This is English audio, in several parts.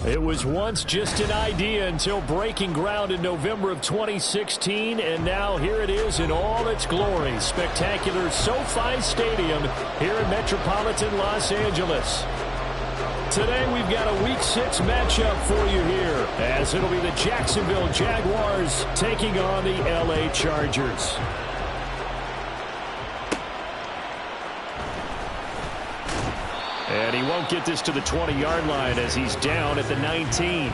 It was once just an idea until breaking ground in November of 2016, and now here it is in all its glory. Spectacular SoFi Stadium here in metropolitan Los Angeles. Today we've got a Week 6 matchup for you here, as it'll be the Jacksonville Jaguars taking on the LA Chargers. And he won't get this to the 20-yard line as he's down at the 19.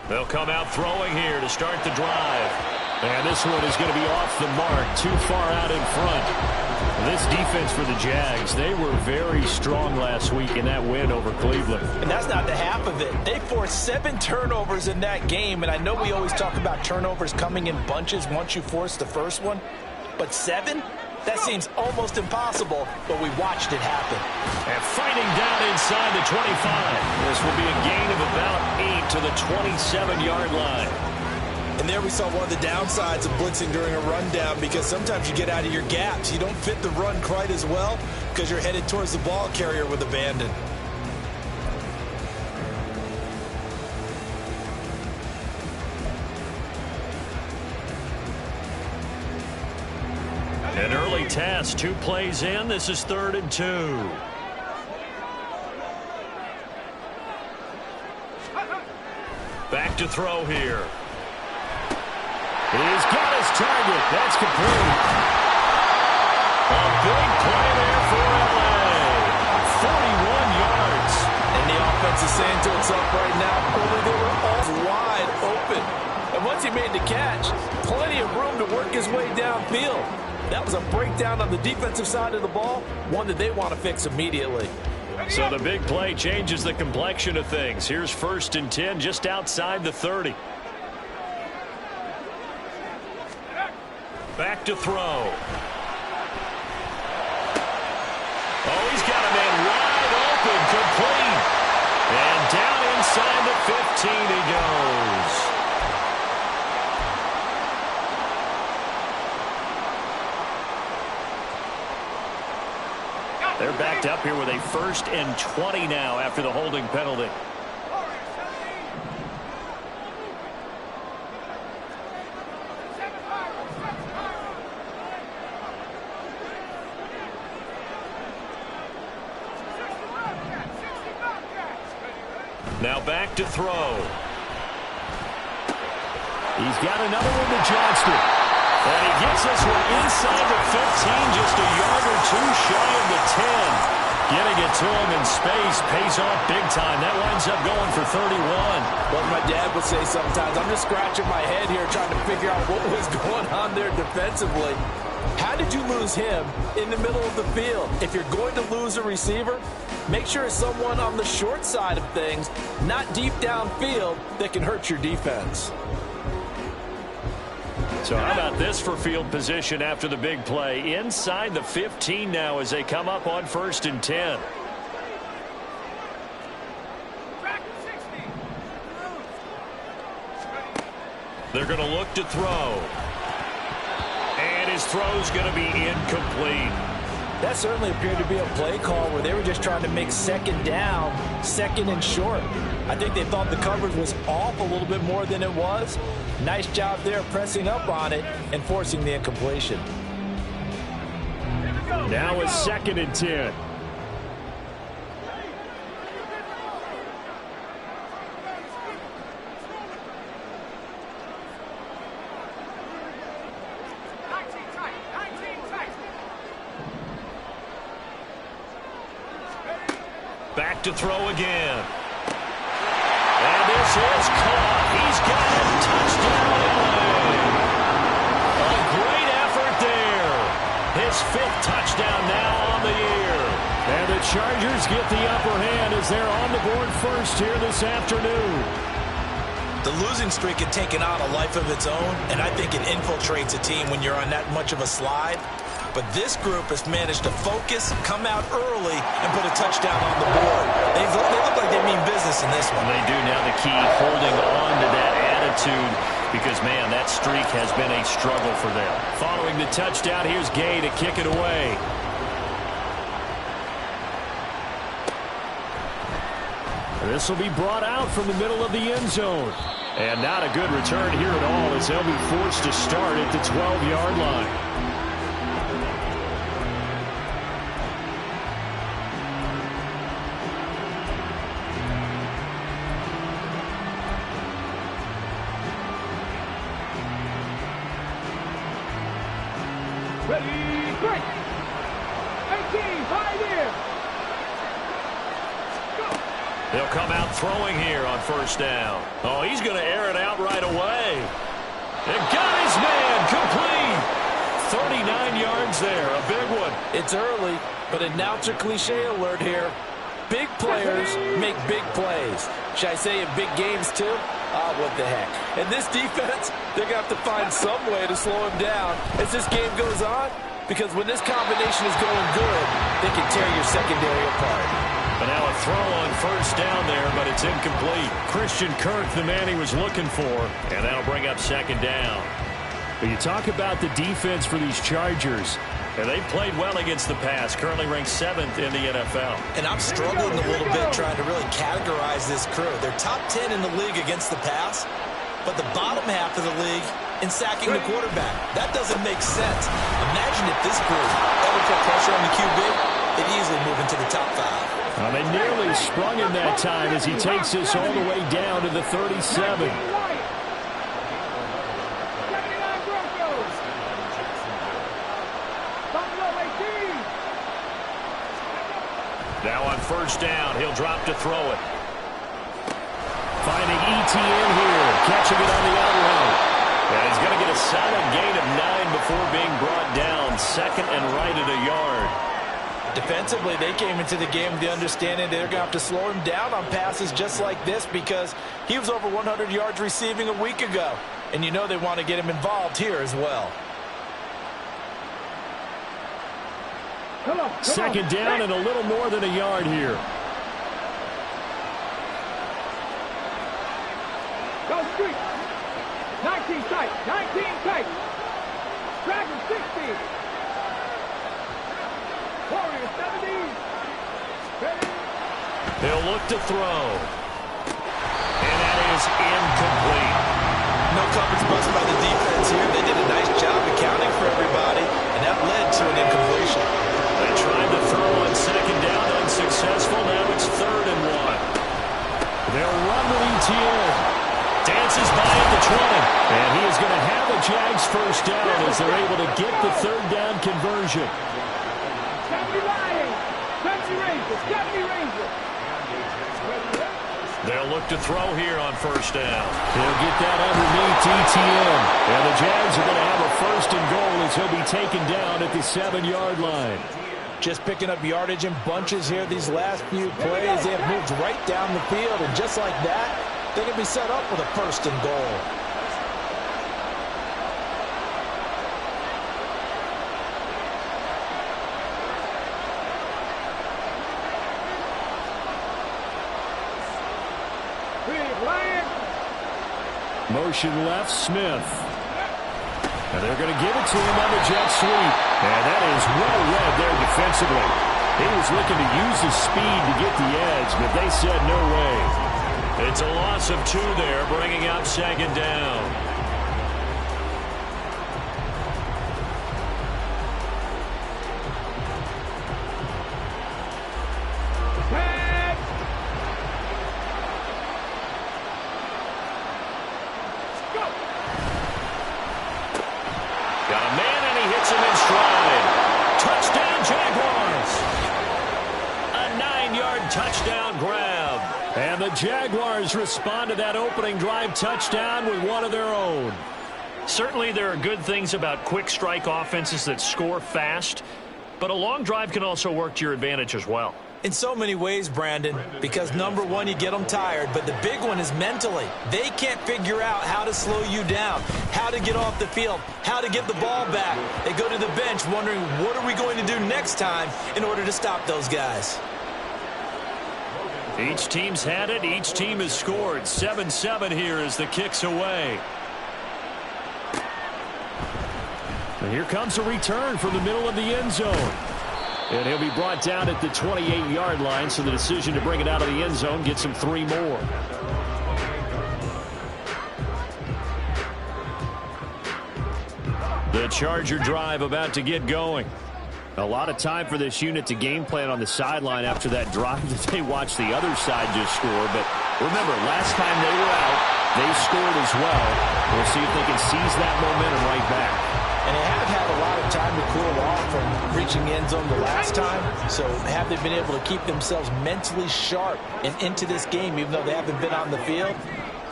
They'll come out throwing here to start the drive. And this one is going to be off the mark, too far out in front. This defense for the Jags, they were very strong last week in that win over Cleveland. And that's not the half of it. They forced 7 turnovers in that game, and I know we always talk about turnovers coming in bunches once you force the first one, but 7? That seems almost impossible, but we watched it happen. And fighting down inside the 25. This will be a gain of about 8 to the 27-yard line. And there we saw one of the downsides of blitzing during a rundown, because sometimes you get out of your gaps. You don't fit the run quite as well because you're headed towards the ball carrier with abandon. An early test, 2 plays in. This is 3rd and 2. Back to throw here. He's got his target. That's complete. A big play there for LA. 41 yards. And the offense is saying to itself right now, only they were all wide open. And once he made the catch, plenty of room to work his way downfield. That was a breakdown on the defensive side of the ball, one that they want to fix immediately. So the big play changes the complexion of things. Here's 1st and 10 just outside the 30. Back to throw. Oh, he's got a man wide open, complete. And down inside the 15 he goes. They're backed up here with a 1st and 20 now after the holding penalty. Now back to throw. He's got another one to Johnston. And he gets this one inside the 15, just a yard or 2 shy of the 10. Getting it to him in space pays off big time. That winds up going for 31. Well, my dad would say sometimes, I'm just scratching my head here trying to figure out what was going on there defensively. How did you lose him in the middle of the field? If you're going to lose a receiver, make sure it's someone on the short side of things, not deep downfield, that can hurt your defense. So how about this for field position after the big play? Inside the 15 now as they come up on 1st and 10. They're going to look to throw. And his throw's going to be incomplete. That certainly appeared to be a play call where they were just trying to make 2nd down, 2nd and short. I think they thought the coverage was off a little bit more than it was. Nice job there pressing up on it and forcing the incompletion. Now it's 2nd and 10. Back to throw again. And this is caught. He's got it. Touchdown, LA. fifth touchdown now on the year. And the Chargers get the upper hand as they're on the board first here this afternoon. The losing streak had taken on a life of its own, and I think it infiltrates a team when you're on that much of a slide. But this group has managed to focus, come out early, and put a touchdown on the board. They look like they mean business in this one. They do. Now the key, holding on to that attitude, because, man, that streak has been a struggle for them. Following the touchdown, here's Gay to kick it away. This will be brought out from the middle of the end zone. And not a good return here at all as they'll be forced to start at the 12-yard line. Ready, break. 18, high there. They'll come out throwing here on first down. Oh, he's going to air it out right away. And got his man complete. 39 yards there, a big one. It's early, but announcer cliche alert here. Big players make big plays. Should I say in big games too? Ah, what the heck. And this defense, they're going to have to find some way to slow him down as this game goes on, because when this combination is going good, they can tear your secondary apart. But now a throw on first down there, but it's incomplete. Christian Kirk, the man he was looking for, and that'll bring up second down. But you talk about the defense for these Chargers, and they've played well against the pass, currently ranked 7th in the NFL. And I'm struggling a little bit trying to really categorize this crew. They're top 10 in the league against the pass, but the bottom half of the league in sacking the quarterback. That doesn't make sense. Imagine if this group ever put pressure on the QB, they'd easily move into the top 5. Well, they nearly sprung him that time as he takes this all the way down to the 37. Now on first down, he'll drop to throw it. Finding ETN here, catching it on the out route. And he's going to get a solid gain of 9 before being brought down. Second and right at a yard. Defensively, they came into the game with the understanding they're going to have to slow him down on passes just like this, because he was over 100 yards receiving a week ago. And you know they want to get him involved here as well. Second down and a little more than a yard here. Go street. 19 tight. 19 tight. Dragon 60. Warrior 70. Ready. He'll look to throw. And that is incomplete. No coverage bust by the defense here. They did a nice job accounting for everybody, and that led to an incompletion. They tried to throw on second down, unsuccessful. Now it's 3rd and 1. They'll run with ETN. Dances by at the 20. And he is going to have a Jags first down as they're able to get the 3rd down conversion. 70 Lions. 70 Rangers. 70 Rangers. They'll look to throw here on first down. He'll get that underneath ETN. And the Jags are going to have a 1st and goal as he'll be taken down at the 7-yard line. Just picking up yardage in bunches here these last few plays. They have moved right down the field, and just like that, they're going to be set up with a 1st and goal. Motion left, Smith. And they're going to give it to him on the jet sweep. And that is well read there defensively. He was looking to use his speed to get the edge, but they said no way. It's a loss of 2 there, bringing up second down. And the Jaguars respond to that opening drive touchdown with one of their own. Certainly there are good things about quick strike offenses that score fast, but a long drive can also work to your advantage as well. In so many ways, Brandon, because number one, you get them tired, but the big one is mentally. They can't figure out how to slow you down, how to get off the field, how to get the ball back. They go to the bench wondering, what are we going to do next time in order to stop those guys? Each team's had it. Each team has scored. 7-7 here as the kick's away. And here comes a return from the middle of the end zone. And he'll be brought down at the 28-yard line, so the decision to bring it out of the end zone gets him 3 more. The Charger drive about to get going. A lot of time for this unit to game plan on the sideline after that drive that they watched the other side just score. But remember, last time they were out, they scored as well. We'll see if they can seize that momentum right back. And they have had a lot of time to cool off from reaching the end zone the last time. So have they been able to keep themselves mentally sharp and into this game, even though they haven't been on the field?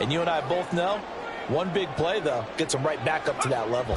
And you and I both know, one big play, though, gets them right back up to that level.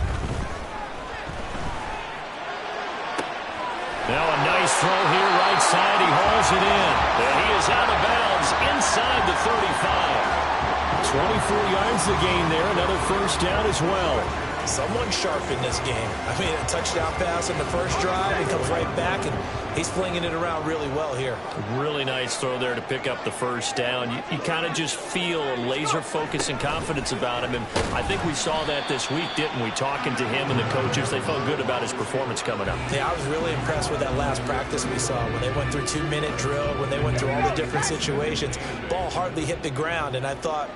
Now a nice throw here, right side. He hauls it in. And he is out of bounds inside the 35. 24 yards the gain there. Another first down as well. Someone sharp in this game. I mean, a touchdown pass on the first drive. He comes right back, and he's flinging it around really well here. Really nice throw there to pick up the first down. You kind of just feel a laser focus and confidence about him, and I think we saw that this week, didn't we? Talking to him and the coaches, they felt good about his performance coming up. Yeah, I was really impressed with that last practice we saw when they went through 2-minute drill, when they went through all the different situations. Ball hardly hit the ground, and I thought,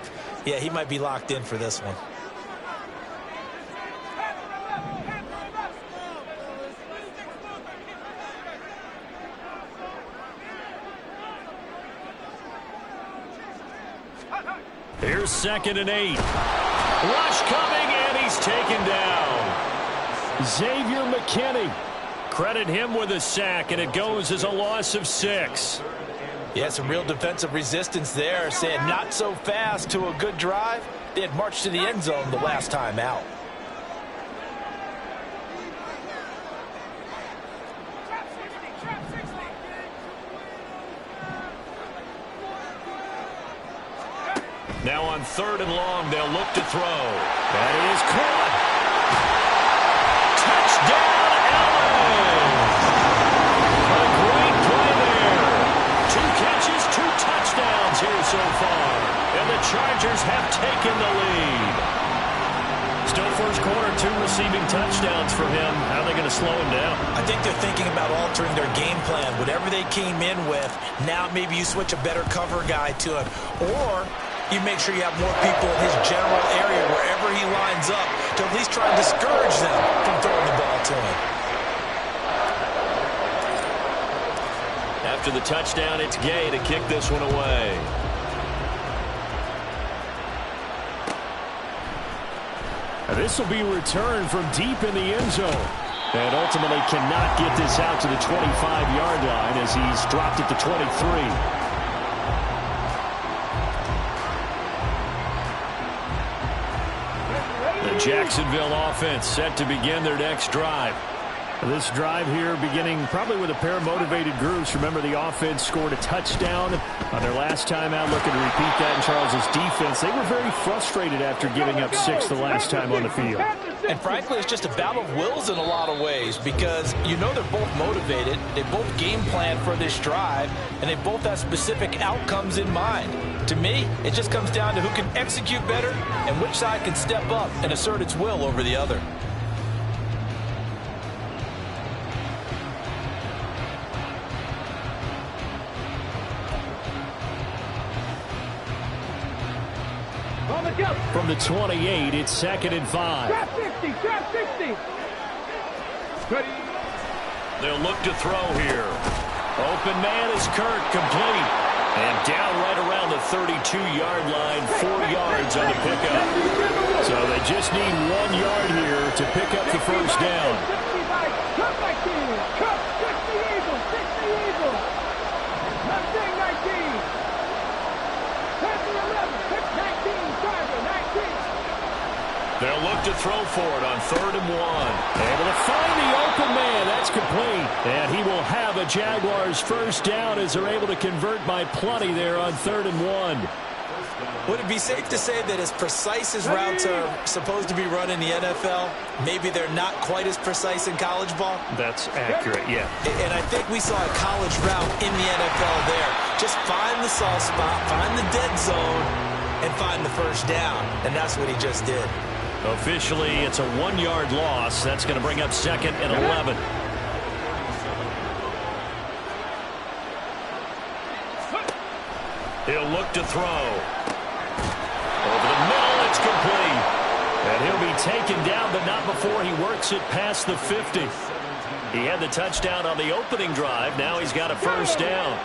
yeah, he might be locked in for this one. Here's 2nd and 8. Rush coming, and he's taken down. Xavier McKinney. Credit him with a sack, and it goes as a loss of 6. Yeah, some real defensive resistance there. Saying not so fast to a good drive. They had marched to the end zone the last time out. Now on 3rd and long, they'll look to throw. That is caught. Touchdown, Allen! A great play there. 2 catches, 2 touchdowns here so far. And the Chargers have taken the lead. Still first quarter, 2 receiving touchdowns for him. How are they going to slow him down? I think they're thinking about altering their game plan. Whatever they came in with, now maybe you switch a better cover guy to him. Or you make sure you have more people in his general area wherever he lines up to at least try and discourage them from throwing the ball to him. After the touchdown, it's Gay to kick this one away. And this will be returned from deep in the end zone. And ultimately cannot get this out to the 25-yard line as he's dropped at the 23. The Jacksonville offense set to begin their next drive. This drive here beginning probably with a pair of motivated groups. Remember, the offense scored a touchdown on their last time out, looking to repeat that in Charles's defense. They were very frustrated after giving up 6 the last time on the field. And frankly, it's just a battle of wills in a lot of ways because you know they're both motivated. They both game plan for this drive, and they both have specific outcomes in mind. To me, it just comes down to who can execute better and which side can step up and assert its will over the other. From the 28, it's 2nd and 5. Trap 60, trap 60. They'll look to throw here. Open man is Kirk, complete. And down right around the 32-yard line, 4 yards on the pickup. So they just need 1 yard here to pick up the first down. Cook 60 Eagles, 60 Eagles. Mustang 19. Panther 11, pick 19, Charger 19. They'll look to throw for it on 3rd and 1. Able to find the open man. That's complete. And he will have a Jaguars first down as they're able to convert by plenty there on 3rd and 1. Would it be safe to say that as precise as routes are supposed to be run in the NFL, maybe they're not quite as precise in college ball? That's accurate, yeah. And I think we saw a college route in the NFL there. Just find the soft spot, find the dead zone, and find the first down. And that's what he just did. Officially, it's a 1-yard loss. That's going to bring up 2nd and 11. He'll look to throw. Over the middle, it's complete. And he'll be taken down, but not before he works it past the 50. He had the touchdown on the opening drive. Now he's got a first down.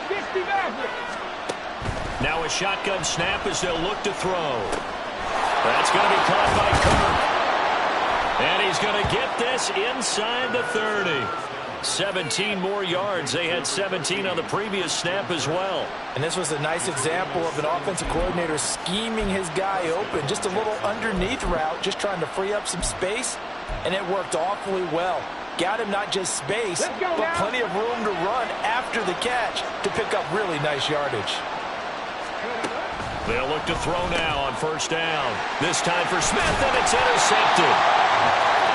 60 Maverick. Now a shotgun snap as they'll look to throw. That's going to be caught by Kirk. And he's going to get this inside the 30. 17 more yards. They had 17 on the previous snap as well. And this was a nice example of an offensive coordinator scheming his guy open. Just a little underneath route, just trying to free up some space. And it worked awfully well. Got him not just space, but plenty of room to run after the catch to pick up really nice yardage. They'll look to throw now on first down. This time for Smith, and it's intercepted.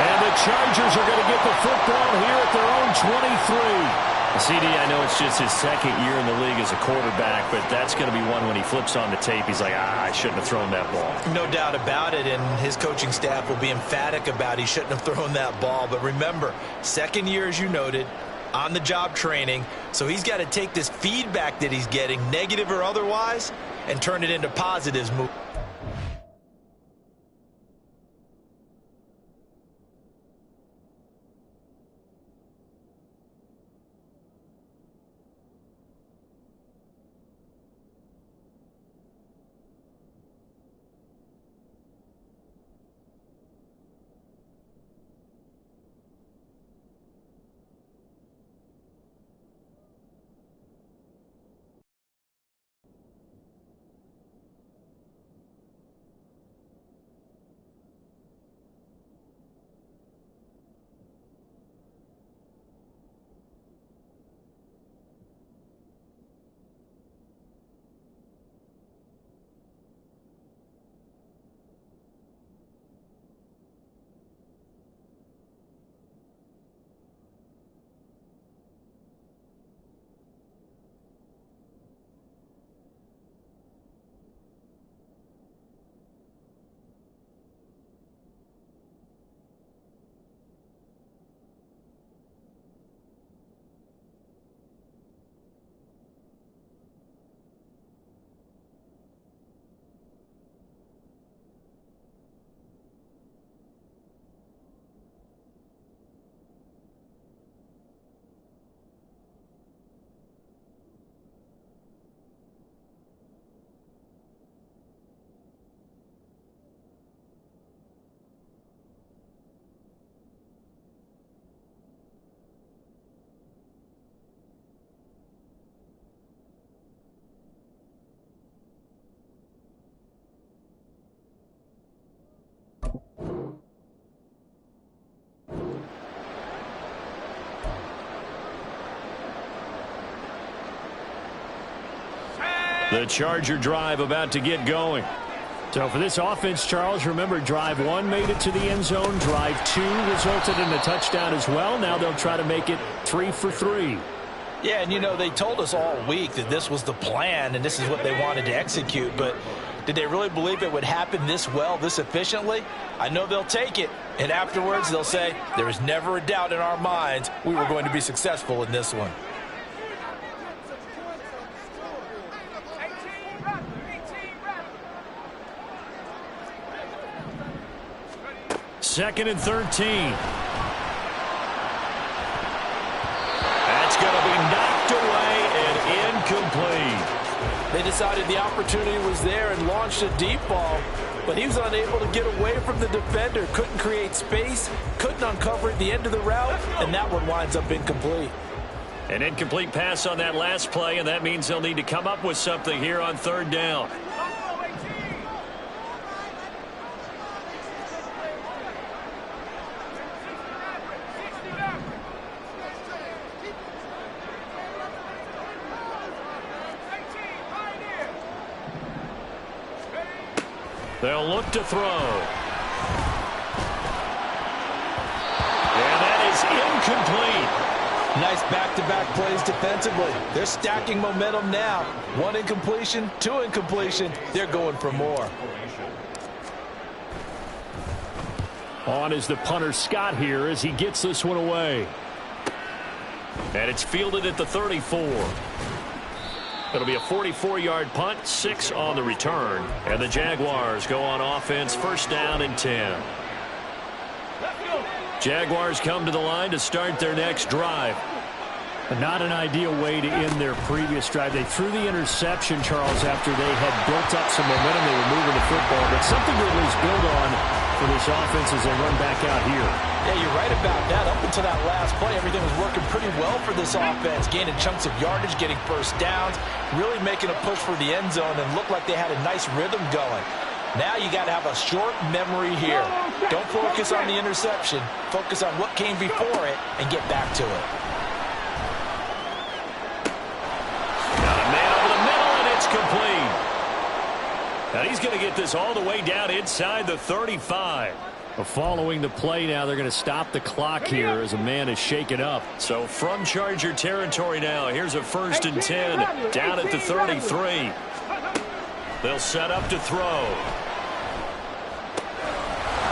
And the Chargers are going to get the football here at their own 23. CD, I know it's just his 2nd year in the league as a quarterback, but that's going to be one when he flips on the tape. He's like, I shouldn't have thrown that ball. No doubt about it, and his coaching staff will be emphatic about he shouldn't have thrown that ball. But remember, 2nd year, as you noted, on-the-job training, so he's got to take this feedback that he's getting, negative or otherwise, and turn it into positives. The Charger drive about to get going. So for this offense, Charles, remember, drive 1 made it to the end zone. Drive 2 resulted in a touchdown as well. Now they'll try to make it 3 for 3. Yeah, and you know, they told us all week that this was the plan and this is what they wanted to execute. But did they really believe it would happen this well, this efficiently? I know they'll take it. And afterwards, they'll say, there was never a doubt in our minds we were going to be successful in this one. Second and 13. That's going to be knocked away and incomplete. They decided the opportunity was there and launched a deep ball, but he was unable to get away from the defender, couldn't create space, couldn't uncover at the end of the route, and that one winds up incomplete. An incomplete pass on that last play, and that means they'll need to come up with something here on third down. They'll look to throw. And that is incomplete. Nice back-to-back plays defensively. They're stacking momentum now. One incompletion, two incompletion. They're going for more. On is the punter Scott here as he gets this one away. And it's fielded at the 34. It'll be a 44-yard punt, 6 on the return. And the Jaguars go on offense, first down and 10. Jaguars come to the line to start their next drive. Not an ideal way to end their previous drive. They threw the interception, Charles, after they had built up some momentum. They were moving the football, but something to at least build on for this offense as they run back out here. Yeah, you're right about that. Up until that last play, everything was working pretty well for this offense, gaining chunks of yardage, getting first downs, really making a push for the end zone, and looked like they had a nice rhythm going. Now you got to have a short memory here. Don't focus on the interception. Focus on what came before it and get back to it. Got a man over the middle, and it's complete. And he's going to get this all the way down inside the 35. Following the play now, they're going to stop the clock here as a man is shaken up. So from Charger territory now, here's a 1st and 10 down at the 33. They'll set up to throw.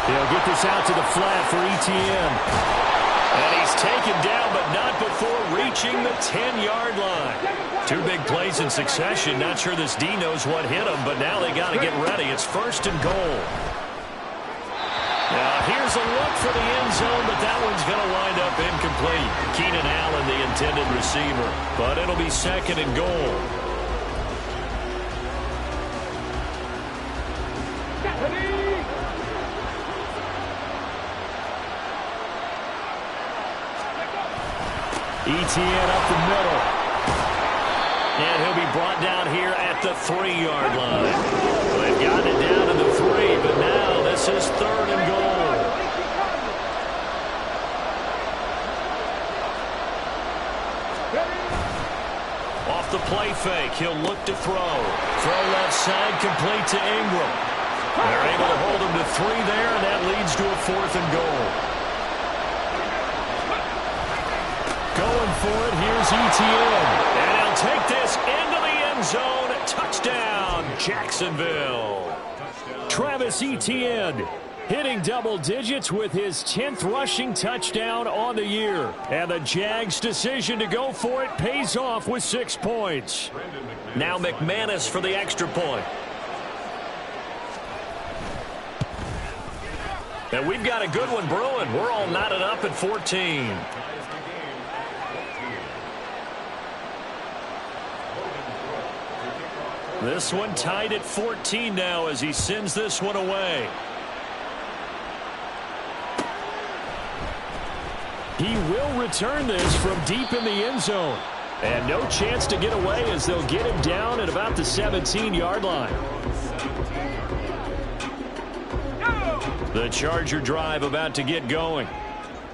They'll get this out to the flat for Etienne. And he's taken down, but not before reaching the 10-yard line. 2 big plays in succession. Not sure this D knows what hit him, but now they got to get ready. It's 1st and goal. Now here's a look for the end zone, but that one's going to wind up incomplete. Keenan Allen, the intended receiver, but it'll be 2nd and goal. Etienne up the middle. And he'll be brought down here at the 3-yard line. Well, they've gotten it down to the 3, but now this is 3rd and goal. Off the play fake, he'll look to throw. Throw left side, complete to Ingram. They're able to hold him to 3 there, and that leads to a 4th and goal. Going for it, here's Etienne. And he'll take this into the end zone. Touchdown, Jacksonville. Travis Etienne hitting double digits with his 10th rushing touchdown on the year. And the Jags' decision to go for it pays off with 6 points. Now McManus for the extra point. And we've got a good one brewing. We're all knotted up at 14. This one tied at 14 now as he sends this one away. He will return this from deep in the end zone. And no chance to get away as they'll get him down at about the 17-yard line. The Charger drive about to get going.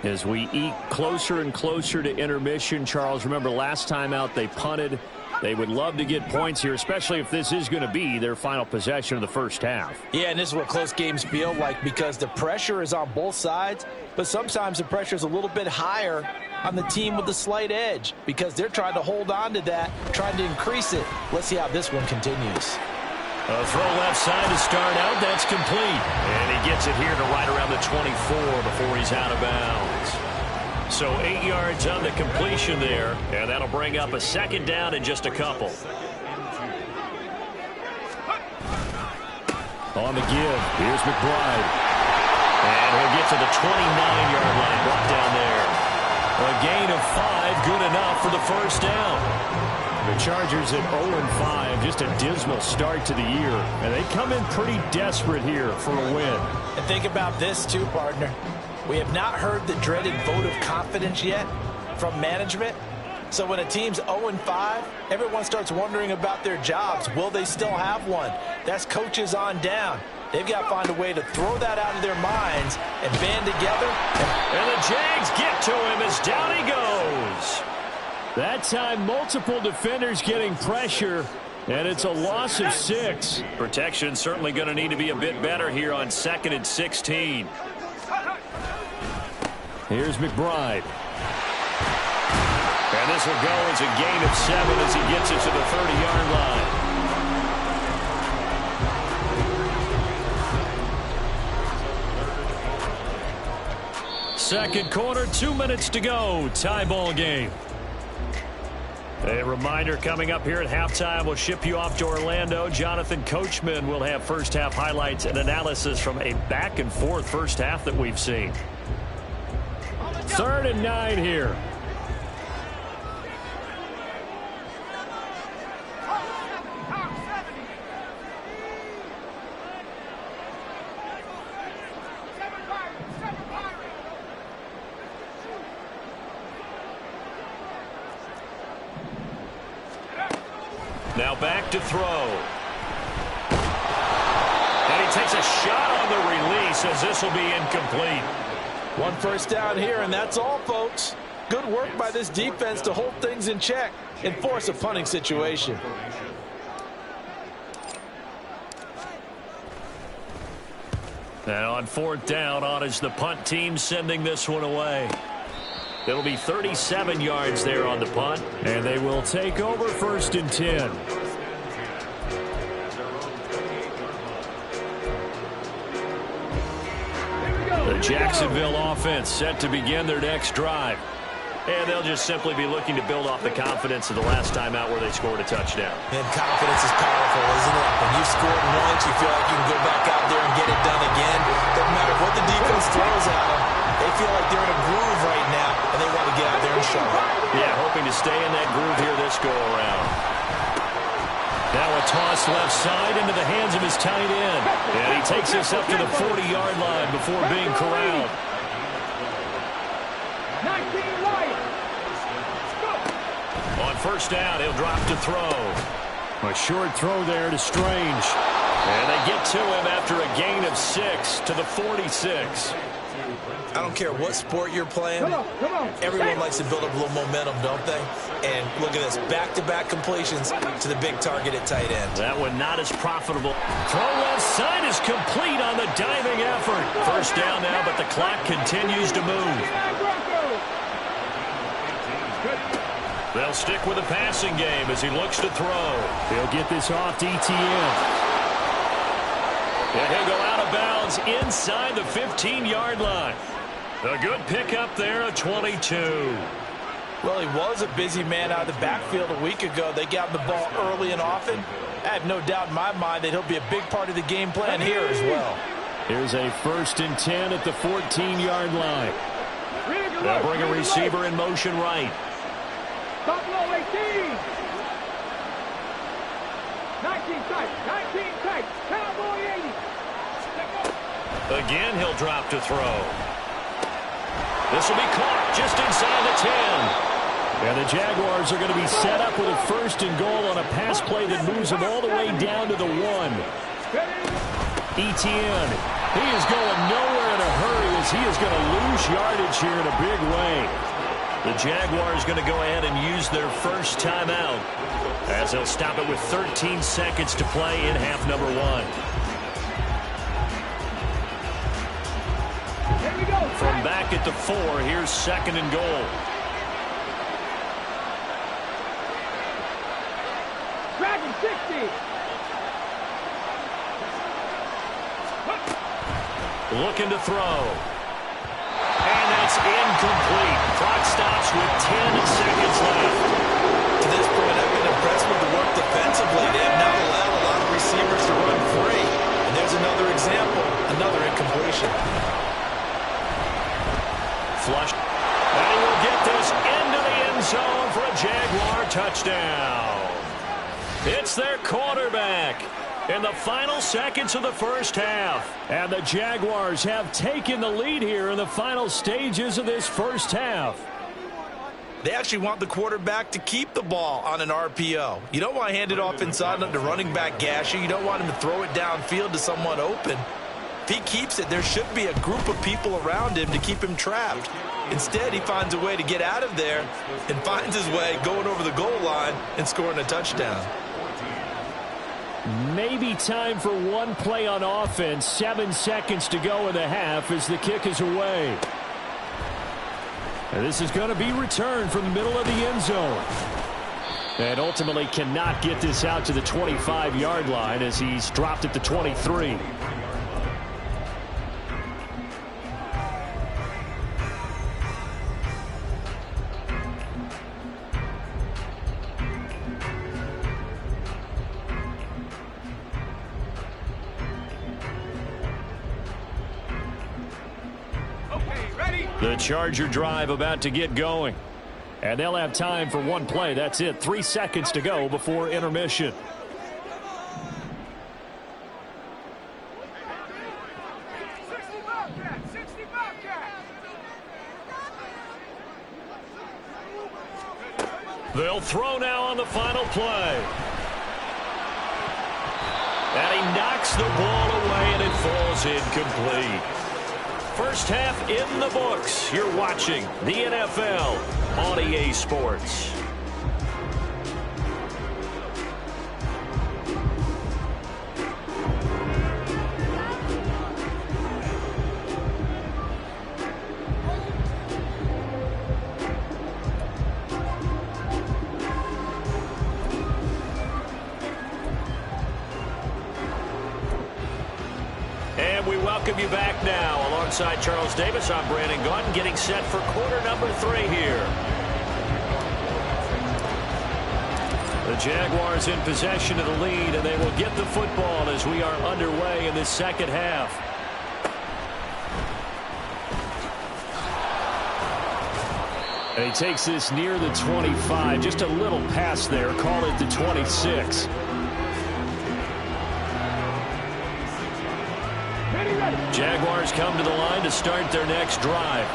As we eke closer and closer to intermission, Charles, remember last time out they punted. They would love to get points here, especially if this is going to be their final possession of the first half. Yeah, and this is what close games feel like because the pressure is on both sides, but sometimes the pressure is a little bit higher on the team with the slight edge because they're trying to hold on to that, trying to increase it. Let's see how this one continues. A throw left side to start out. That's complete. And he gets it here to right around the 24 before he's out of bounds. So 8 yards on the completion there, and that'll bring up a 2nd down in just a couple. On the give, here's McBride. And he'll get to the 29-yard line, brought down there. A gain of 5, good enough for the first down. The Chargers at 0-5, just a dismal start to the year. And they come in pretty desperate here for a win. And think about this too, partner. We have not heard the dreaded vote of confidence yet from management. So when a team's 0-5, everyone starts wondering about their jobs. Will they still have one? That's coaches on down. They've got to find a way to throw that out of their minds and band together. And the Jags get to him as down he goes. That time, multiple defenders getting pressure, and it's a loss of 6. Protection certainly going to need to be a bit better here on 2nd and 16. Here's McBride. And this will go as a gain of 7 as he gets it to the 30-yard line. Second quarter, 2 minutes to go. Tie ball game. A reminder coming up here at halftime. We'll ship you off to Orlando. Jonathan Coachman will have first-half highlights and analysis from a back-and-forth first half that we've seen. 3rd and 9 here. Now back to throw. And he takes a shot on the release as this will be incomplete. 1 first down here, and that's all, folks. Good work by this defense to hold things in check and force a punting situation. And on 4th down, on is the punt team sending this one away. It'll be 37 yards there on the punt, and they will take over 1st and 10. The Jacksonville offense set to begin their next drive. And they'll just simply be looking to build off the confidence of the last time out where they scored a touchdown. And confidence is powerful, isn't it? When you've scored once, you feel like you can go back out there and get it done again. Doesn't matter what the defense throws at them. They feel like they're in a groove right now, and they want to get out there and show it. Yeah, hoping to stay in that groove here this go-around. Now a toss left side into the hands of his tight end. And he takes this up to the 40-yard line before being corralled. 19 right. On 1st down, he'll drop to throw. A short throw there to Strange. And they get to him after a gain of 6 to the 46. I don't care what sport you're playing. Come on. Everyone likes to build up a little momentum, don't they? And look at this, back-to-back completions to the big target at tight end. That one not as profitable. Throw left side is complete on the diving effort. First down now, but the clock continues to move. They'll stick with the passing game as he looks to throw. He'll get this off to ETN. And he'll go out of bounds inside the 15-yard line. A good pickup there, a 22. Well, he was a busy man out of the backfield a week ago. They got the ball early and often. I have no doubt in my mind that he'll be a big part of the game plan here as well. Here's a 1st and 10 at the 14-yard line. They'll bring a receiver in motion right. Top low 18. 19 tight. Cowboy 80. Again, he'll drop to throw. This will be caught just inside the 10. And the Jaguars are going to be set up with a 1st and goal on a pass play that moves them all the way down to the 1. ETN, he is going nowhere in a hurry as he is going to lose yardage here in a big way. The Jaguars going to go ahead and use their first timeout as they'll stop it with 13 seconds to play in half number 1. From back at the 4, here's 2nd and goal. Dragon 60. Looking to throw. And that's incomplete. Clock stops with 10 seconds left. To this point, I've been impressed with the work defensively. They have now allowed a lot of receivers to run free. And there's another example, another incompletion. Flush. And he will get this into the end zone for a Jaguar touchdown. It's their quarterback in the final seconds of the first half. And the Jaguars have taken the lead here in the final stages of this first half. They actually want the quarterback to keep the ball on an RPO. You don't want to hand it off inside on the running back gasher. You don't want him to throw it downfield to someone open. If he keeps it, there should be a group of people around him to keep him trapped. Instead, he finds a way to get out of there and finds his way going over the goal line and scoring a touchdown. Maybe time for one play on offense. 7 seconds to go in the half as the kick is away. And this is going to be returned from the middle of the end zone. And ultimately cannot get this out to the 25-yard line as he's dropped at the 23. The Charger drive about to get going. And they'll have time for one play. That's it. 3 seconds to go before intermission. They'll throw now on the final play. And he knocks the ball away, and it falls incomplete. First half in the books. You're watching the NFL on EA Sports. And we welcome you back now. Alongside Charles Davis, I'm Brandon Gaudin, getting set for quarter number 3 here. The Jaguars in possession of the lead, and they will get the football as we are underway in this second half. And he takes this near the 25, just a little past there, call it the 26. Jaguars come to the line to start their next drive.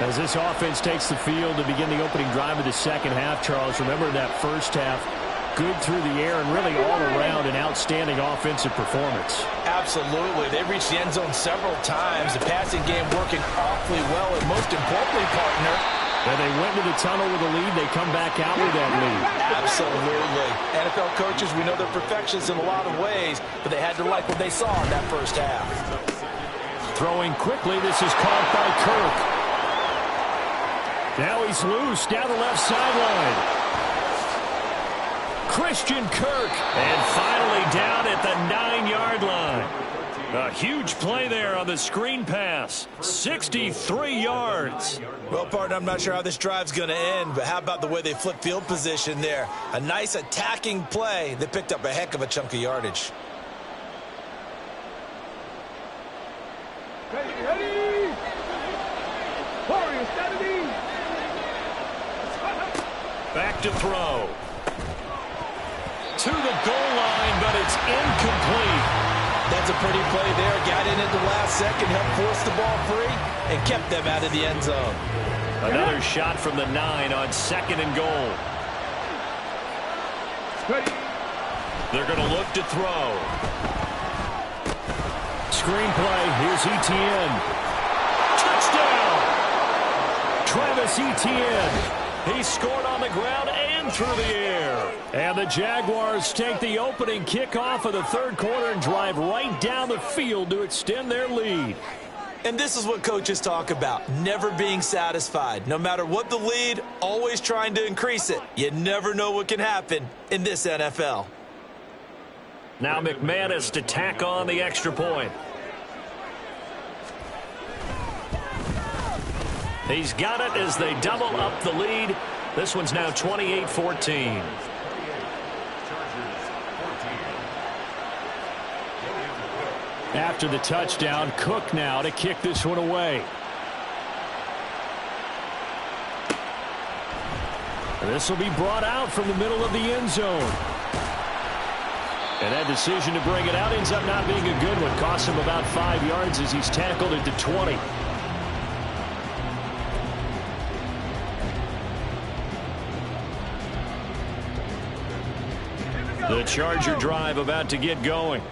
As this offense takes the field to begin the opening drive of the second half, Charles, remember that first half, good through the air and really all around an outstanding offensive performance. Absolutely. They reached the end zone several times. The passing game working awfully well, and most importantly, partner, and they went to the tunnel with a lead. They come back out with that lead. Absolutely. NFL coaches, we know they're perfectionists in a lot of ways, but they had to like what they saw in that first half. Throwing quickly, this is caught by Kirk. Now he's loose down the left sideline. Christian Kirk, and finally down at the 9-yard line. A huge play there on the screen pass. 63 yards. Well, partner, I'm not sure how this drive's going to end, but how about the way they flip field position there? A nice attacking play that picked up a heck of a chunk of yardage. Ready. Warriors, 70. Back to throw. To the goal line, but it's incomplete. That's a pretty play there. Got in at the last second, helped force the ball free, and kept them out of the end zone. Another shot from the 9 on 2nd and goal. They're going to look to throw. Screen play. Here's Etienne. Touchdown! Travis Etienne. He scored on the ground and through the air. And the Jaguars take the opening kickoff of the third quarter and drive right down the field to extend their lead. And this is what coaches talk about, never being satisfied. No matter what the lead, always trying to increase it. You never know what can happen in this NFL. Now McManus to tack on the extra point. He's got it as they double up the lead. This one's now 28-14. After the touchdown, Cook now to kick this one away. This will be brought out from the middle of the end zone. And that decision to bring it out ends up not being a good one. Costs him about 5 yards as he's tackled at the 20. The Charger drive about to get going.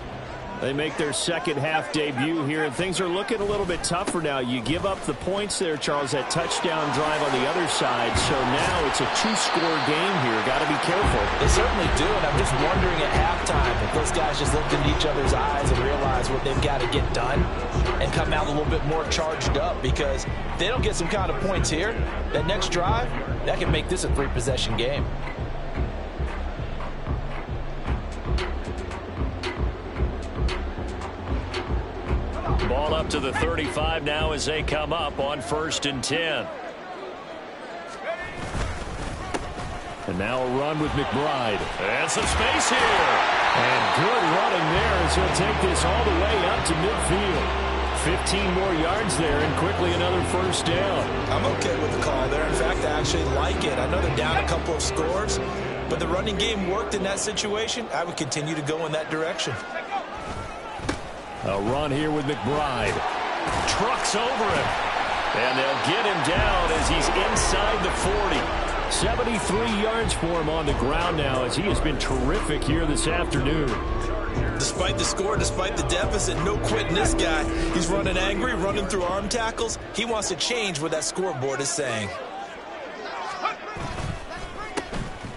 They make their second half debut here, and things are looking a little bit tougher now. You give up the points there, Charles, that touchdown drive on the other side. So now it's a two-score game here. Got to be careful. They certainly do, and I'm just wondering at halftime if those guys just looked into each other's eyes and realize what they've got to get done and come out a little bit more charged up, because if they don't get some kind of points here, that next drive, that can make this a three-possession game. Ball up to the 35 now as they come up on 1st and 10. And now a run with McBride. And some space here. And good running there as he'll take this all the way up to midfield. 15 more yards there and quickly another first down. I'm okay with the call there. In fact, I actually like it. I know they're down a couple of scores, but the running game worked in that situation. I would continue to go in that direction. A run here with McBride. Trucks over him. And they'll get him down as he's inside the 40. 73 yards for him on the ground now as he has been terrific here this afternoon. Despite the score, despite the deficit, no quitting this guy. He's running angry, running through arm tackles. He wants to change what that scoreboard is saying.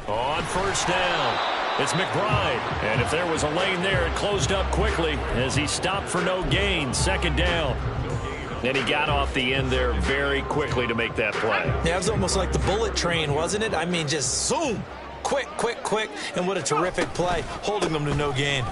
On 1st down. It's McBride, and if there was a lane there, it closed up quickly as he stopped for no gain. 2nd down. And he got off the end there very quickly to make that play. Yeah, it was almost like the bullet train, wasn't it? I mean, just zoom. Quick, quick, quick. And what a terrific play, holding them to no gain.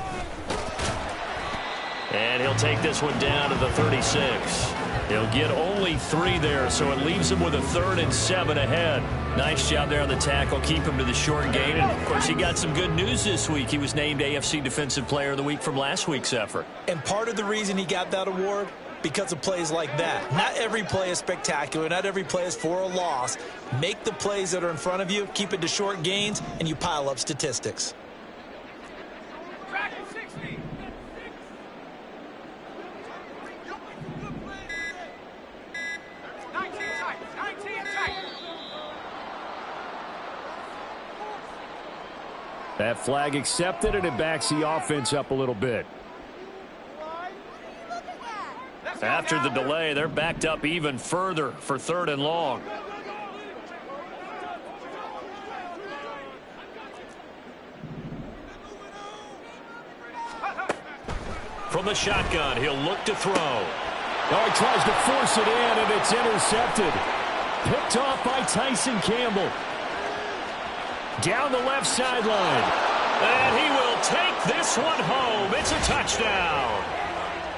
And he'll take this one down to the 36. He'll get only 3 there, so it leaves him with a 3rd and 7 ahead. Nice job there on the tackle. Keep him to the short gain. And, of course, he got some good news this week. He was named AFC Defensive Player of the Week from last week's effort. And part of the reason he got that award, because of plays like that. Not every play is spectacular. Not every play is for a loss. Make the plays that are in front of you, keep it to short gains, and you pile up statistics. That flag accepted, and it backs the offense up a little bit. After the delay, they're backed up even further for 3rd and long. From the shotgun, he'll look to throw. Oh, he tries to force it in, and it's intercepted. Picked off by Tyson Campbell. Down the left sideline. And he will take this one home. It's a touchdown.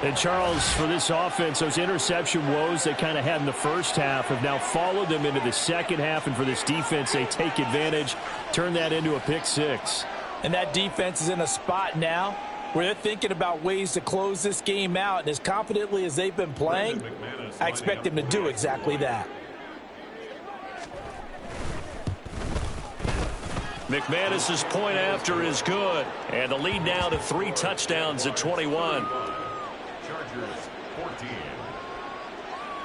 And, Charles, for this offense, those interception woes they kind of had in the first half have now followed them into the second half. And for this defense, they take advantage, turn that into a pick 6. And that defense is in a spot now where they're thinking about ways to close this game out. And as confidently as they've been playing, I expect them to do exactly that. McManus's point after is good. And the lead now to 3 touchdowns at 21.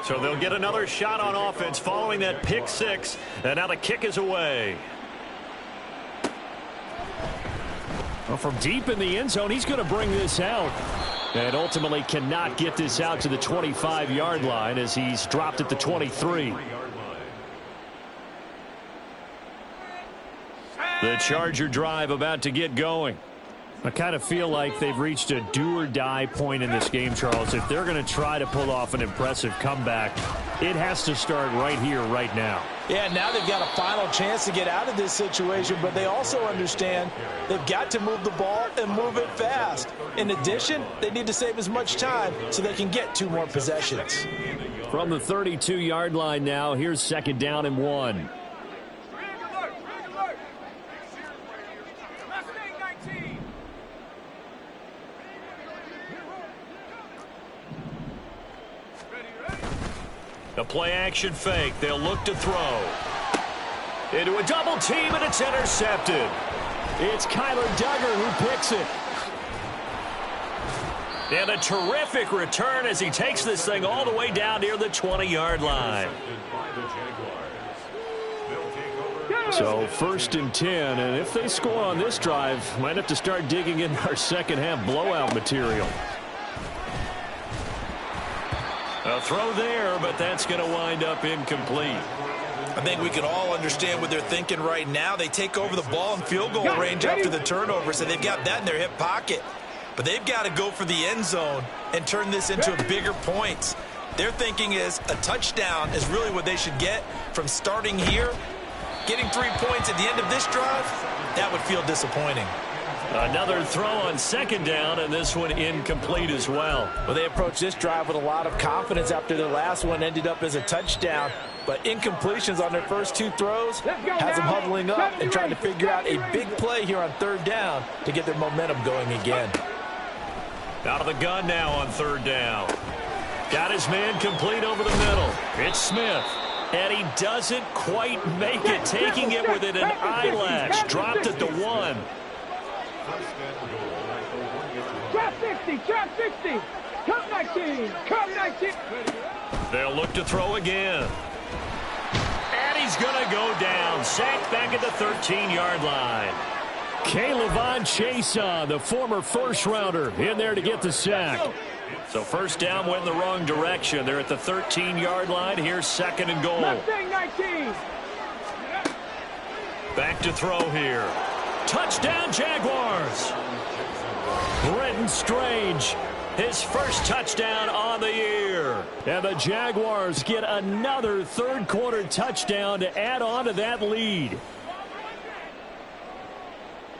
So they'll get another shot on offense following that pick 6. And now the kick is away. Well, from deep in the end zone, he's going to bring this out. And ultimately cannot get this out to the 25-yard line as he's dropped at the 23. The Charger drive about to get going. I kind of feel like they've reached a do-or-die point in this game, Charles. If they're going to try to pull off an impressive comeback, it has to start right here, right now. Yeah, now they've got a final chance to get out of this situation, but they also understand they've got to move the ball and move it fast. In addition, they need to save as much time so they can get 2 more possessions. From the 32-yard line now, here's 2nd down and 1. A play-action fake. They'll look to throw. Into a double team, and it's intercepted. It's Kyler Duggar who picks it. And a terrific return as he takes this thing all the way down near the 20-yard line. So 1st and 10, and if they score on this drive, might have to start digging in our second half blowout material. A throw there, but that's going to wind up incomplete. I think we can all understand what they're thinking right now. They take over the ball in field goal range after the turnover, so they've got that in their hip pocket. But they've got to go for the end zone and turn this into a bigger point. Their thinking is a touchdown is really what they should get from starting here. Getting 3 points at the end of this drive, that would feel disappointing. Another throw on 2nd down, and this one incomplete as well. Well, they approached this drive with a lot of confidence after their last one ended up as a touchdown. But incompletions on their first 2 throws has them huddling up and trying to figure out a big play here on 3rd down to get their momentum going again. Out of the gun now on 3rd down. Got his man complete over the middle. It's Smith. And he doesn't quite make it, taking it within an eyelash. Dropped at the 1. Trap 60, trap 60. Come 19, come 19. They'll look to throw again. And he's going to go down. Sacked back at the 13-yard line. K'Lavon Chaisson, the former first-rounder, in there to get the sack. So 1st down went in the wrong direction. They're at the 13-yard line. Here's 2nd and goal. Mustang 19. Back to throw here. Touchdown, Jaguars. Brenton Strange, his first touchdown on the year. And the Jaguars get another 3rd-quarter touchdown to add on to that lead.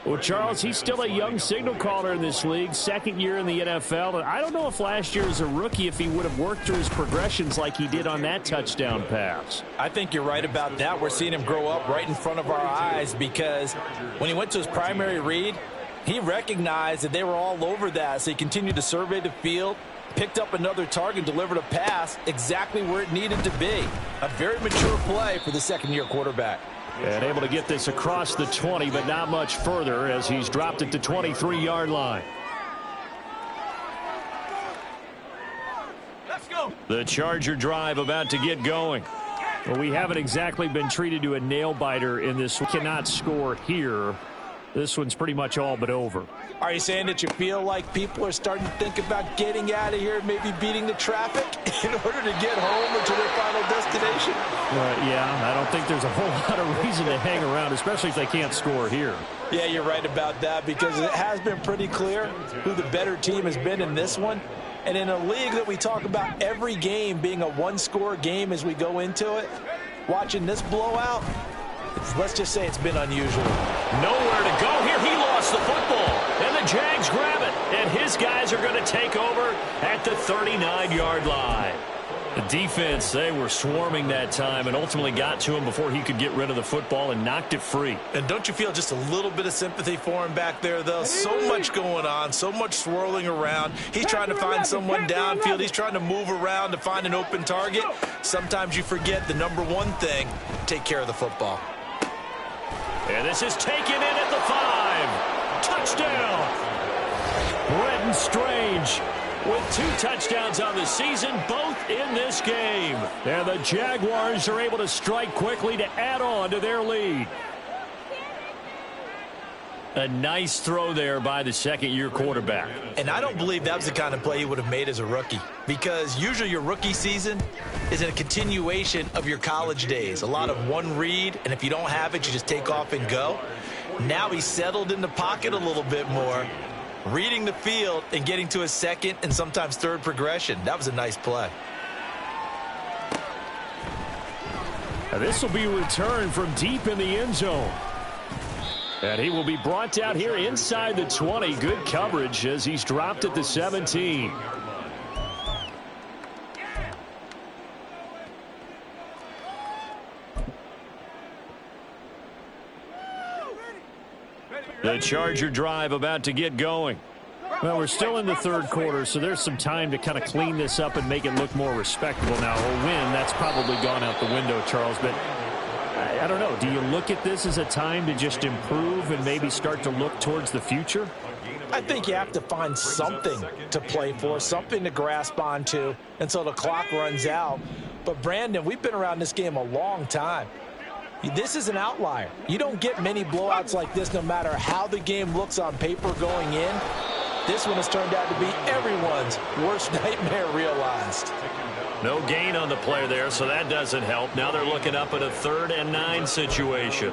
Well, Charles, he's still a young signal caller in this league, 2nd year in the NFL. And I don't know if last year as a rookie, if he would have worked through his progressions like he did on that touchdown pass. I think you're right about that. We're seeing him grow up right in front of our eyes because when he went to his primary read, he recognized that they were all over that. So he continued to survey the field, picked up another target, delivered a pass exactly where it needed to be. A very mature play for the 2nd-year quarterback. And able to get this across the 20, but not much further as he's dropped it to 23-yard line. Let's go. The Charger drive about to get going. Well, we haven't exactly been treated to a nail-biter in this. We cannot score here. This one's pretty much all but over. Are you saying that you feel like people are starting to think about getting out of here, maybe beating the traffic in order to get home or to their final destination? Yeah, I don't think there's a whole lot of reason to hang around, especially if they can't score here. Yeah, you're right about that because it has been pretty clear who the better team has been in this one. And in a league that we talk about every game being a one-score game as we go into it, watching this blowout, let's just say it's been unusual. Nowhere to go here. He lost the football. And the Jags grab it. And his guys are going to take over at the 39-yard line. The defense, they were swarming that time and ultimately got to him before he could get rid of the football and knocked it free. And don't you feel just a little bit of sympathy for him back there, though? So much going on, so much swirling around. He's trying to find someone downfield. He's trying to move around to find an open target. Sometimes you forget the number one thing, take care of the football. And this is taken in at the 5. Touchdown. Brenton Strange with 2 touchdowns on the season, both in this game. And the Jaguars are able to strike quickly to add on to their lead. A nice throw there by the 2nd-year quarterback. And I don't believe that was the kind of play he would have made as a rookie, because usually your rookie season is a continuation of your college days. A lot of one read, and if you don't have it, you just take off and go. Now he's settled in the pocket a little bit more, reading the field and getting to his 2nd and sometimes 3rd progression. That was a nice play. Now this will be returned from deep in the end zone. And he will be brought down here inside the 20. Good coverage as he's dropped at the 17. The Charger drive about to get going. Well, we're still in the 3rd quarter, so there's some time to kind of clean this up and make it look more respectable. Now, a win, that's probably gone out the window, Charles, but I don't know. Do you look at this as a time to just improve and maybe start to look towards the future? I think you have to find something to play for, something to grasp onto until the clock runs out. But, Brandon, we've been around this game a long time. This is an outlier. You don't get many blowouts like this no matter how the game looks on paper going in. This one has turned out to be everyone's worst nightmare realized. No gain on the play there, so that doesn't help. Now they're looking up at a 3rd and 9 situation.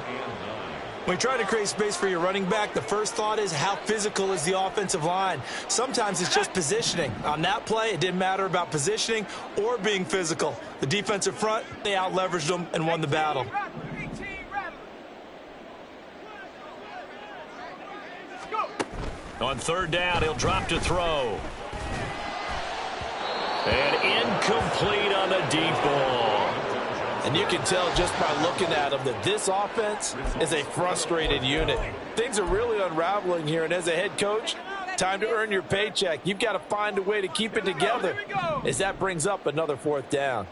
When you try to create space for your running back, the first thought is how physical is the offensive line. Sometimes it's just positioning. On that play, it didn't matter about positioning or being physical. The defensive front, they out-leveraged them and won the battle. On 3rd down, he'll drop to throw. And incomplete on the deep ball. And you can tell just by looking at them that this offense is a frustrated unit. Things are really unraveling here, and as a head coach, time to earn your paycheck. You've got to find a way to keep it together as that brings up another 4th down.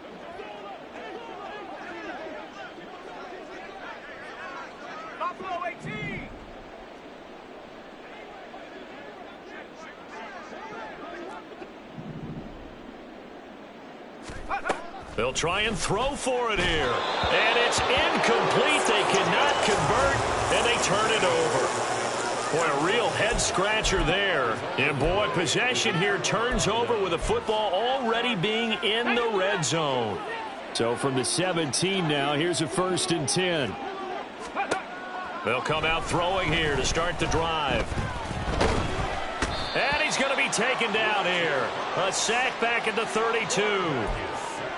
They'll try and throw for it here. And it's incomplete. They cannot convert, and they turn it over. Boy, a real head-scratcher there. And, boy, possession here turns over with the football already being in the red zone. So from the 17 now, here's a 1st and 10. They'll come out throwing here to start the drive. And he's going to be taken down here. A sack back at the 32.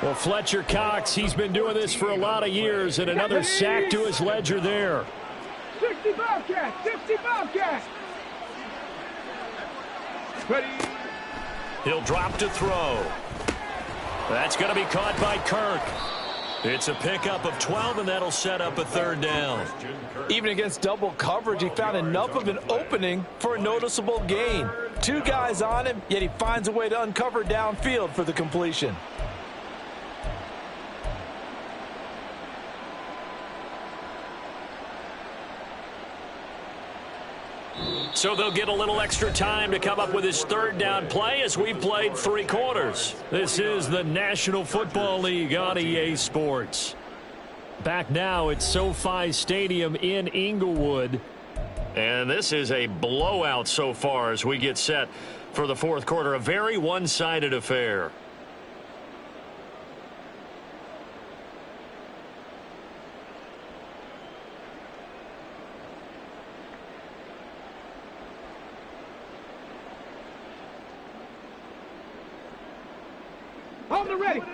Well, Fletcher Cox, he's been doing this for a lot of years, and another sack to his ledger there. 60 Bobcats, 60 Bobcats. Ready. He'll drop to throw. That's going to be caught by Kirk. It's a pickup of 12, and that'll set up a 3rd down. Even against double coverage, he found enough of an opening for a noticeable gain. 2 guys on him, yet he finds a way to uncover downfield for the completion. So they'll get a little extra time to come up with his 3rd down play as we've played 3 quarters. This is the National Football League on EA Sports. Back now at SoFi Stadium in Inglewood. And this is a blowout so far as we get set for the 4th quarter. A very one-sided affair.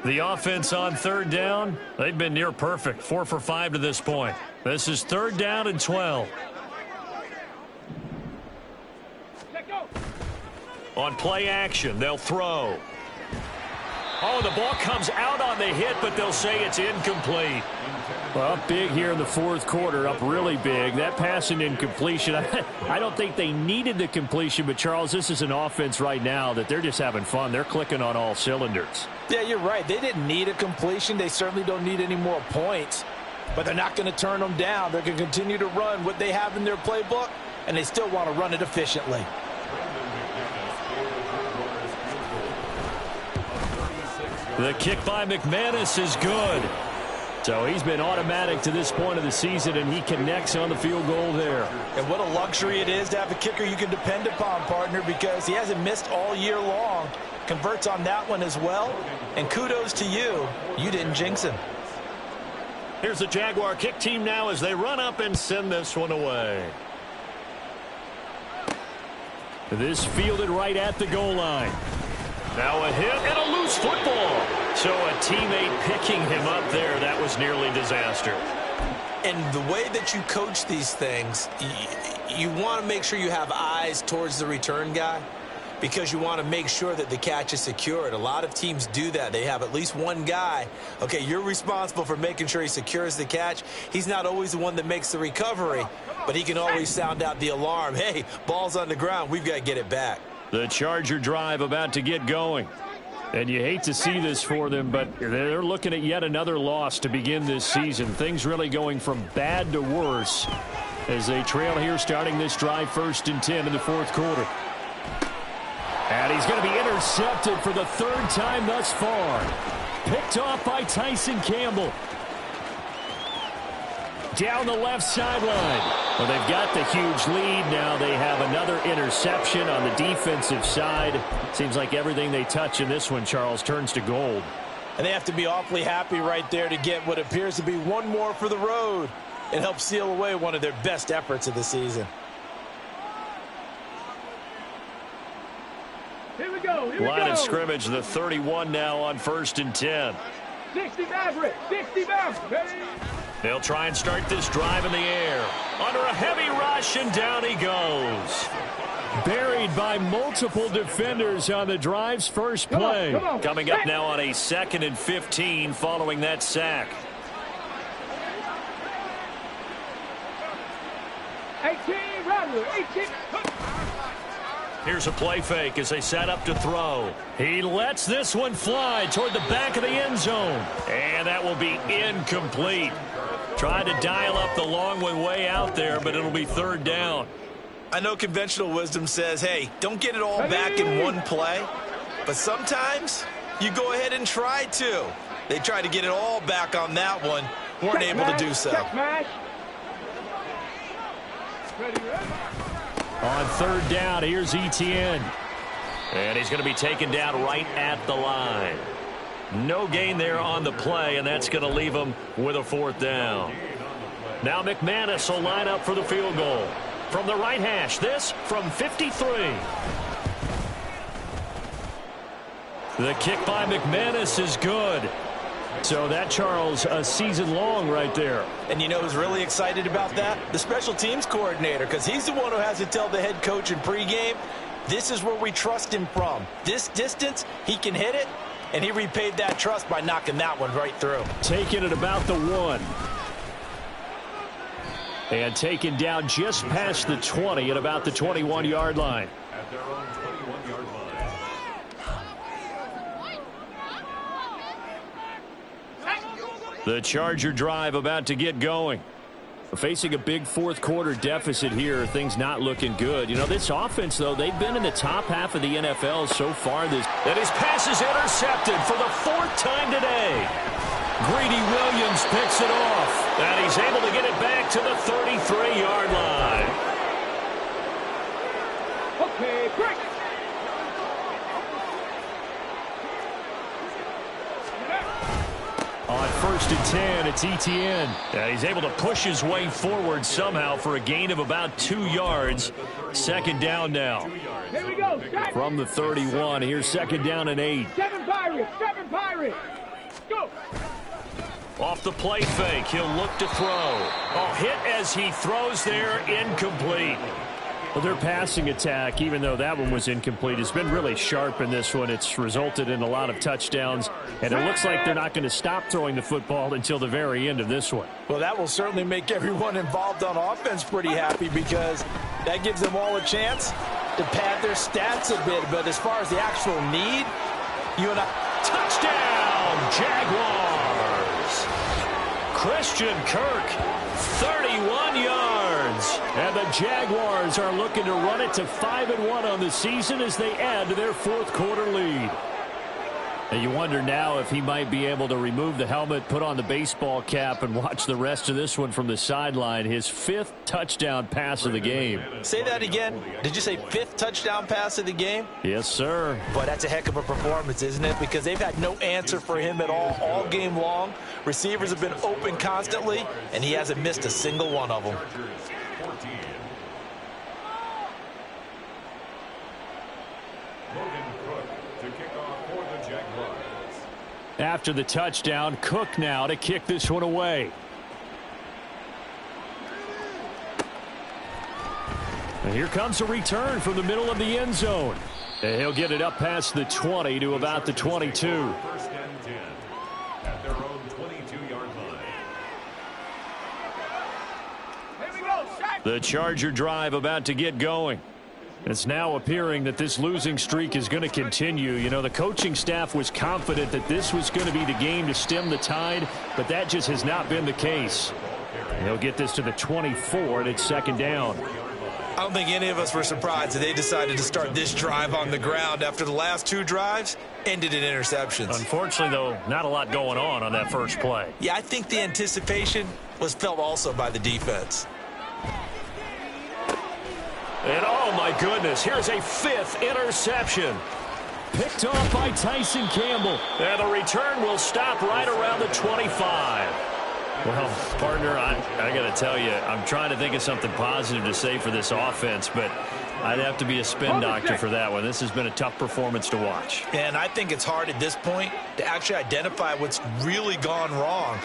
The offense on 3rd down, they've been near perfect. 4 for 5 to this point. This is 3rd down and 12. On play action, they'll throw. Oh, the ball comes out on the hit, but they'll say it's incomplete. Well, up big here in the 4th quarter, up really big. That pass and incompletion, I don't think they needed the completion, but, Charles, this is an offense right now that they're just having fun. They're clicking on all cylinders. Yeah, you're right. They didn't need a completion. They certainly don't need any more points, but they're not going to turn them down. They're going to continue to run what they have in their playbook, and they still want to run it efficiently. The kick by McManus is good. So he's been automatic to this point of the season, and he connects on the field goal there. And what a luxury it is to have a kicker you can depend upon, partner, because he hasn't missed all year long. Converts on that one as well. And kudos to you. You didn't jinx him. Here's the Jaguar kick team now as they run up and send this one away. This fielded right at the goal line. Now a hit and a loose football. So a teammate picking him up there. That was nearly disaster. And the way that you coach these things, you want to make sure you have eyes towards the return guy because you want to make sure that the catch is secured. A lot of teams do that. They have at least one guy. Okay, you're responsible for making sure he secures the catch. He's not always the one that makes the recovery, but he can always sound out the alarm. Hey, ball's on the ground. We've got to get it back. The Charger drive about to get going. And you hate to see this for them, but they're looking at yet another loss to begin this season. Things really going from bad to worse as they trail here starting this drive 1st and 10 in the 4th quarter. And he's going to be intercepted for the 3rd time thus far. Picked off by Tyson Campbell. down the left sideline. Well, they've got the huge lead. Now they have another interception on the defensive side. Seems like everything they touch in this one, Charles, turns to gold. And they have to be awfully happy right there to get what appears to be one more for the road. It helps seal away one of their best efforts of the season. Here we go. Line of scrimmage, the 31 now on 1st and 10. 60 Maverick. 60 Maverick. Ready? They'll try and start this drive in the air. Under a heavy rush, and down he goes. Buried by multiple defenders on the drive's first play. Come on. Coming up now on a 2nd and 15 following that sack. 18 Rattler. 18. Here's a play fake as they set up to throw. He lets this one fly toward the back of the end zone. And that will be incomplete. Tried to dial up the long one way out there, but it'll be 3rd down. I know conventional wisdom says, hey, don't get it all back in one play. But sometimes you go ahead and try to. They tried to get it all back on that one. Weren't able to do so. On 3rd down, here's Etienne. And he's going to be taken down right at the line. No gain there on the play, and that's going to leave him with a 4th down. Now McManus will line up for the field goal. From the right hash, this from 53. The kick by McManus is good. So that, Charles, a season long right there. And you know who's really excited about that? The special teams coordinator, because he's the one who has to tell the head coach in pregame, this is where we trust him from. This distance, he can hit it, and he repaid that trust by knocking that one right through. Taking it about the 1. And taken down just past the 20 at about the 21-yard line. At their own 21-yard line. The Charger drive about to get going. Facing a big 4th quarter deficit here, things not looking good. You know, this offense, though, they've been in the top half of the NFL so far. And his pass is intercepted for the 4th time today. Greedy Williams picks it off, and he's able to get it back to the 33-yard line. Okay, quick. On 1st and 10, it's Etienne. He's able to push his way forward somehow for a gain of about 2 yards. 2nd down now. Here we go. From the 31, here's 2nd down and 8. 7 Pirates. 7 Pirates. Go. Off the play fake, he'll look to throw. Oh, hit as he throws there, incomplete. Well, their passing attack, even though that one was incomplete, has been really sharp in this one. It's resulted in a lot of touchdowns, and it looks like they're not going to stop throwing the football until the very end of this one. Well, that will certainly make everyone involved on offense pretty happy, because that gives them all a chance to pad their stats a bit. But as far as the actual need, you and I... Touchdown, Jaguars! Christian Kirk, 31 yards. And the Jaguars are looking to run it to 5-1 on the season as they add to their 4th quarter lead. And you wonder now if he might be able to remove the helmet, put on the baseball cap, and watch the rest of this one from the sideline. His 5th touchdown pass of the game. Say that again. Did you say 5th touchdown pass of the game? Yes, sir. But that's a heck of a performance, isn't it? Because they've had no answer for him at all game long. Receivers have been open constantly, and he hasn't missed a single one of them. After the touchdown, Cook now to kick this one away. And here comes a return from the middle of the end zone. And he'll get it up past the 20 to about the 22. 1st and 10 at their own 22-yard line. Here we go. Shaq. The Charger drive about to get going. It's now appearing that this losing streak is going to continue. You know, the coaching staff was confident that this was going to be the game to stem the tide, but that just has not been the case. And they'll get this to the 24, and it's 2nd down. I don't think any of us were surprised that they decided to start this drive on the ground after the last 2 drives ended in interceptions. Unfortunately, though, not a lot going on that first play. Yeah, I think the anticipation was felt also by the defense. And oh my goodness, here's a 5th interception. Picked off by Tyson Campbell. And the return will stop right around the 25. Well, partner, I got to tell you, I'm trying to think of something positive to say for this offense, but I'd have to be a spin doctor for that one. This has been a tough performance to watch. And I think it's hard at this point to actually identify what's really gone wrong.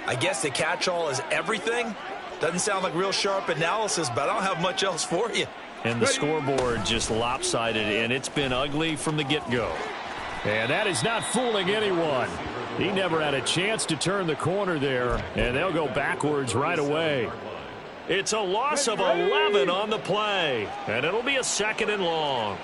I guess the catch-all is everything. Doesn't sound like real sharp analysis, but I don't have much else for you. And the scoreboard just lopsided, and it's been ugly from the get-go. And that is not fooling anyone. He never had a chance to turn the corner there, and they'll go backwards right away. It's a loss of 11 on the play, and it'll be a 2nd and long.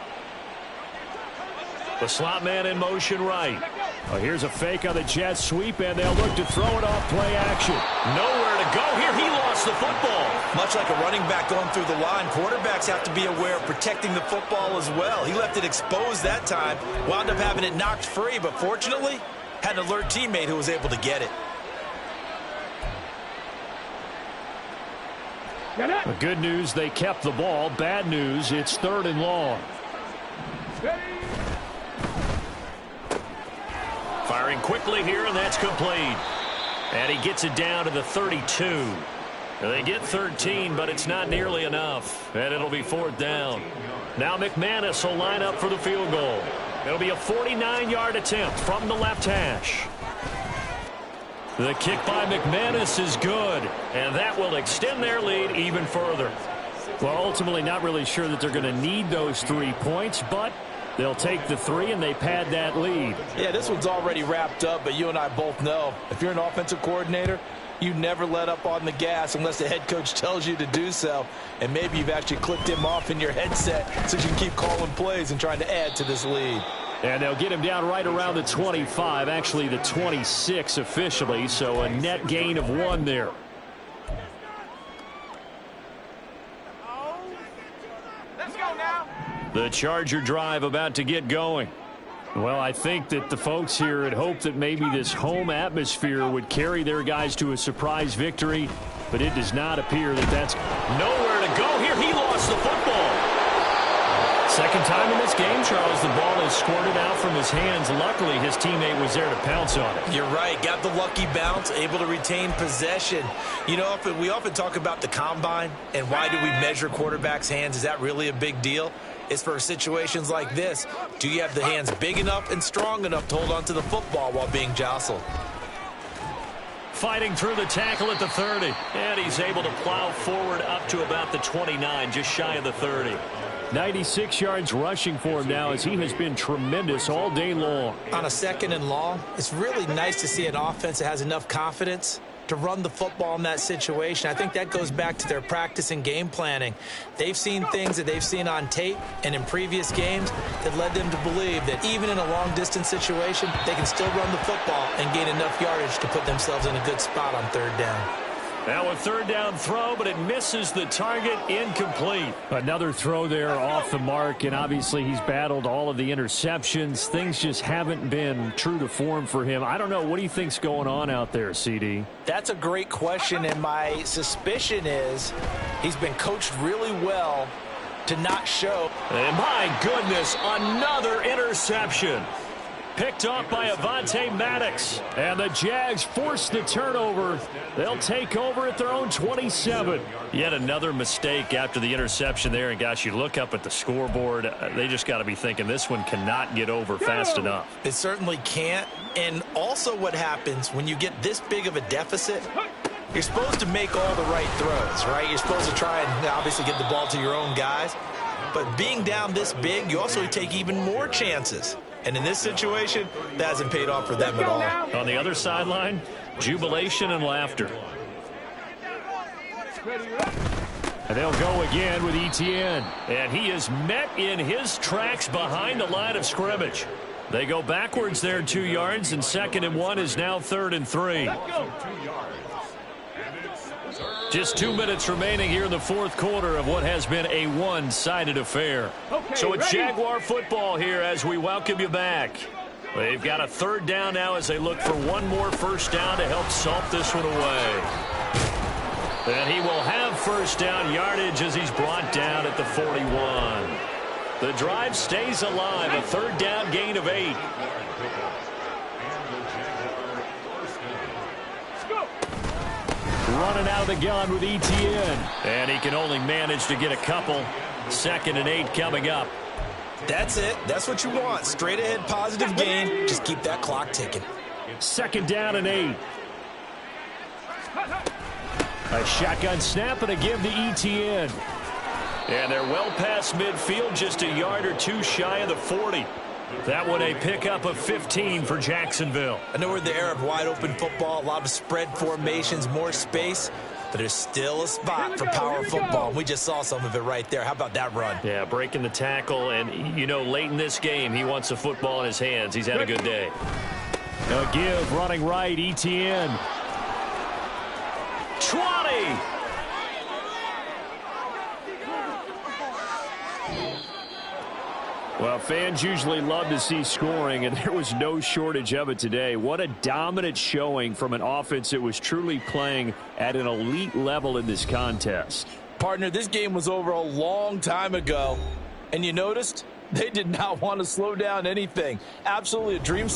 The slot man in motion right. Oh, here's a fake on the jet sweep, and they'll look to throw it off play action. Nowhere to go here. He lost the football. Much like a running back going through the line, quarterbacks have to be aware of protecting the football as well. He left it exposed that time, wound up having it knocked free, but fortunately, had an alert teammate who was able to get it. The good news, they kept the ball. Bad news, it's 3rd and long. Firing quickly here, and that's complete. And he gets it down to the 32. They get 13, but it's not nearly enough. And it'll be 4th down. Now McManus will line up for the field goal. It'll be a 49-yard attempt from the left hash. The kick by McManus is good, and that will extend their lead even further. Well, ultimately not really sure that they're going to need those 3 points, but they'll take the 3 and they pad that lead. Yeah, this one's already wrapped up, but you and I both know if you're an offensive coordinator, you never let up on the gas unless the head coach tells you to do so. And maybe you've actually clicked him off in your headset so you can keep calling plays and trying to add to this lead. And they'll get him down right around the 25, actually the 26 officially, so a net gain of 1 there. Let's go now. The Charger drive about to get going. Well, I think that the folks here had hoped that maybe this home atmosphere would carry their guys to a surprise victory, but it does not appear that that's nowhere to go here. He lost the football. Second time in this game, Charles, the ball is squirted out from his hands. Luckily, his teammate was there to pounce on it. You're right. Got the lucky bounce, able to retain possession. You know, we often talk about the combine and why do we measure quarterbacks' hands? Is that really a big deal? It's for situations like this. Do you have the hands big enough and strong enough to hold on to the football while being jostled? Fighting through the tackle at the 30. And he's able to plow forward up to about the 29, just shy of the 30. 96 yards rushing for him now as he has been tremendous all day long. On a 2nd and long, it's really nice to see an offense that has enough confidence to run the football in that situation. I think that goes back to their practice and game planning. They've seen things that they've seen on tape and in previous games that led them to believe that even in a long-distance situation, they can still run the football and gain enough yardage to put themselves in a good spot on 3rd down. Now a 3rd down throw, but it misses the target, incomplete. Another throw there off the mark, and obviously he's battled all of the interceptions. Things just haven't been true to form for him. I don't know. What do you think's going on out there, CD? That's a great question, and my suspicion is he's been coached really well to not show. And my goodness, another interception. Picked off by Avonte Maddox. And the Jags force the turnover. They'll take over at their own 27. Yet another mistake after the interception there. And, gosh, you look up at the scoreboard. They just got to be thinking this one cannot get over fast enough. It certainly can't. And also what happens when you get this big of a deficit, you're supposed to make all the right throws, right? You're supposed to try and obviously get the ball to your own guys. But being down this big, you also take even more chances. And in this situation, that hasn't paid off for them at all. On the other sideline, jubilation and laughter. And they'll go again with Etienne. And he is met in his tracks behind the line of scrimmage. They go backwards there 2 yards, and 2nd and 1 is now 3rd and 3. Just 2 minutes remaining here in the 4th quarter of what has been a one-sided affair. So it's Jaguar football here as we welcome you back. They've got a 3rd down now as they look for one more first down to help salt this one away. And he will have first down yardage as he's brought down at the 41. The drive stays alive, a third down gain of 8. Running out of the gun with Etienne. And he can only manage to get a couple. 2nd and 8 coming up. That's it. That's what you want. Straight ahead positive gain. Just keep that clock ticking. 2nd down and 8. A shotgun snap and a give to Etienne. And they're well past midfield, just a yard or two shy of the 40. That one a pickup of 15 for Jacksonville. I know we're in the era of wide open football, a lot of spread formations, more space, but there's still a spot for power football. We just saw some of it right there. How about that run? Yeah, breaking the tackle, and, you know, late in this game, he wants the football in his hands. He's had a good day. A give, running right, Etienne. 20! Well, fans usually love to see scoring, and there was no shortage of it today. What a dominant showing from an offense that was truly playing at an elite level in this contest. Partner, this game was over a long time ago, and you noticed they did not want to slow down anything. Absolutely a dream